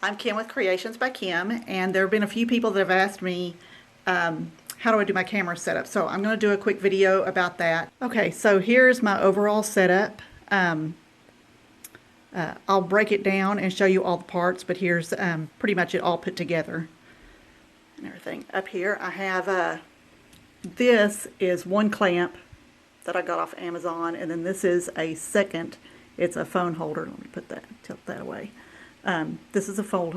I'm Kim with Kreations by Kim, and there have been a few people that have asked me how do I do my camera setup. So I'm going to do a quick video about that. Okay, so here's my overall setup. I'll break it down and show you all the parts, but here's pretty much it all put together and everything. Up here I have this is one clamp that I got off Amazon, and then this is a second. It's a phone holder. Let me put that, tilt that away. This is a phone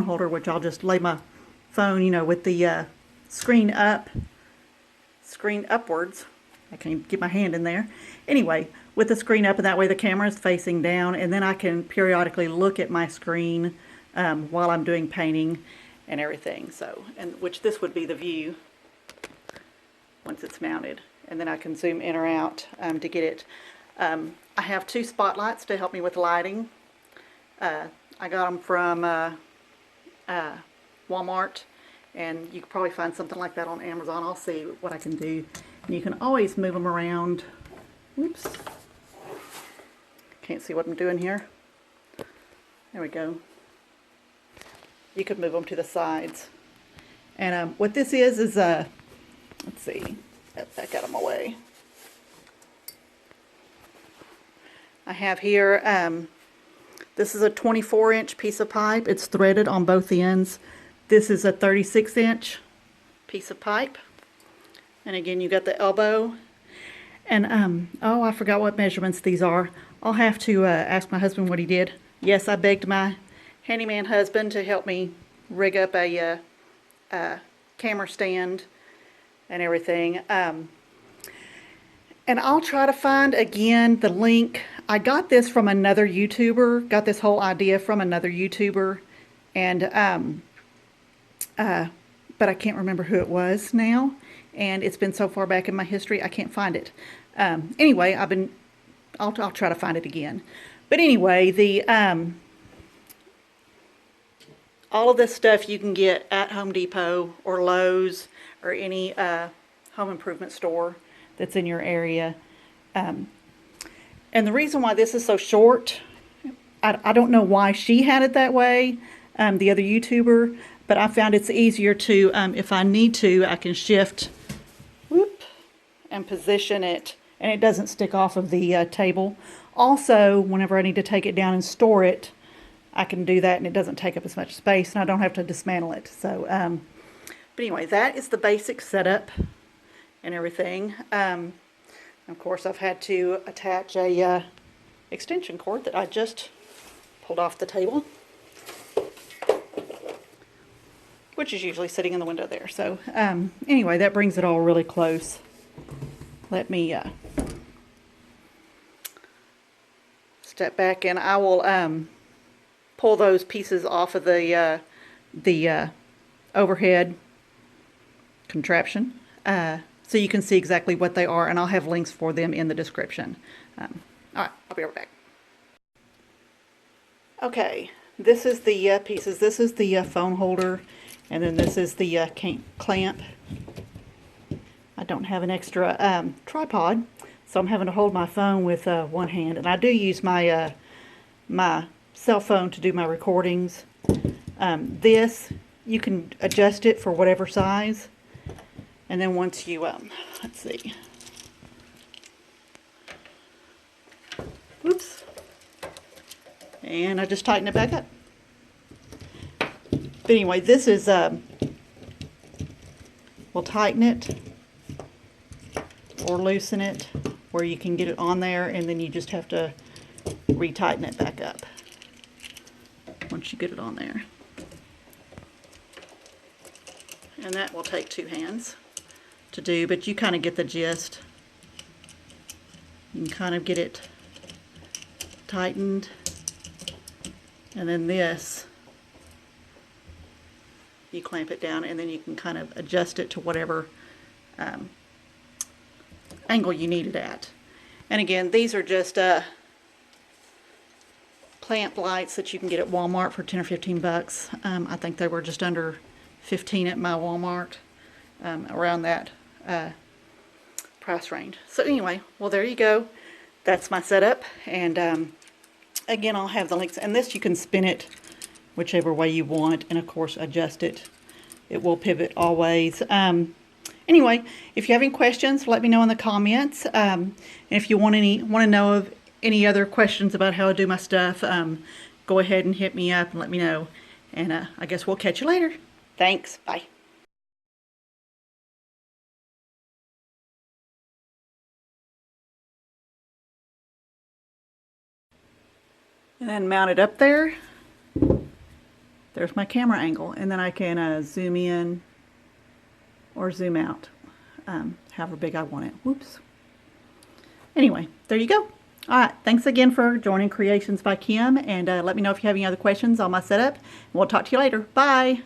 holder, which I'll just lay my phone, you know, with the screen upwards. I can't get my hand in there. Anyway, with the screen up, and that way the camera is facing down, and then I can periodically look at my screen while I'm doing painting and everything. So, and which this would be the view once it's mounted, and then I can zoom in or out to get it. I have two spotlights to help me with lighting. I got them from Walmart, and you could probably find something like that on Amazon. I'll see what I can do. And you can always move them around. Whoops. Can't see what I'm doing here. There we go. You could move them to the sides. And what this is let's see, back out of my way. I have here, this is a 24-inch piece of pipe. It's threaded on both ends. This is a 36-inch piece of pipe. And again, you got the elbow. And, oh, I forgot what measurements these are. I'll have to ask my husband what he did. Yes, I begged my handyman husband to help me rig up a camera stand and everything. And I'll try to find, again, the link. I got this from another YouTuber, got this whole idea from another YouTuber, and but I can't remember who it was now, and it's been so far back in my history I can't find it. Anyway, I'll try to find it again. But anyway, the all of this stuff you can get at Home Depot or Lowe's or any home improvement store that's in your area. And the reason why this is so short, I don't know why she had it that way, the other YouTuber, but I found it's easier to, if I need to, I can shift, whoop, and position it, and it doesn't stick off of the table. Also, whenever I need to take it down and store it, I can do that, and it doesn't take up as much space, and I don't have to dismantle it. So, but anyway, that is the basic setup and everything. Of course, I've had to attach a extension cord that I just pulled off the table, which is usually sitting in the window there. So anyway, that brings it all really close. Let me step back, and I will pull those pieces off of the overhead contraption. So you can see exactly what they are, and I'll have links for them in the description. All right, I'll be right back. Okay, this is the pieces. This is the phone holder, and then this is the clamp. I don't have an extra tripod, so I'm having to hold my phone with one hand, and I do use my my cell phone to do my recordings. This, you can adjust it for whatever size. And then once you, let's see, whoops, and I just tighten it back up. But anyway, this is, we'll tighten it or loosen it where you can get it on there, and then you just have to retighten it back up once you get it on there. And that will take two hands to do, but you kind of get the gist. You can kind of get it tightened, and then this, you clamp it down, and then you can kind of adjust it to whatever angle you need it at. And again, these are just plant lights that you can get at Walmart for 10 or 15 bucks. I think they were just under 15 at my Walmart, around that price range. So anyway, well, there you go. That's my setup, and again, I'll have the links. And this, you can spin it whichever way you want, and of course adjust it. It will pivot always. Anyway, if you have any questions, let me know in the comments. And if you want to know of any other questions about how I do my stuff, go ahead and hit me up and let me know. And I guess we'll catch you later. Thanks. Bye. And then mount it up there. There's my camera angle. And then I can zoom in or zoom out, however big I want it. Whoops. Anyway, there you go. All right, thanks again for joining Kreations by Kim, and let me know if you have any other questions on my setup. We'll talk to you later. Bye.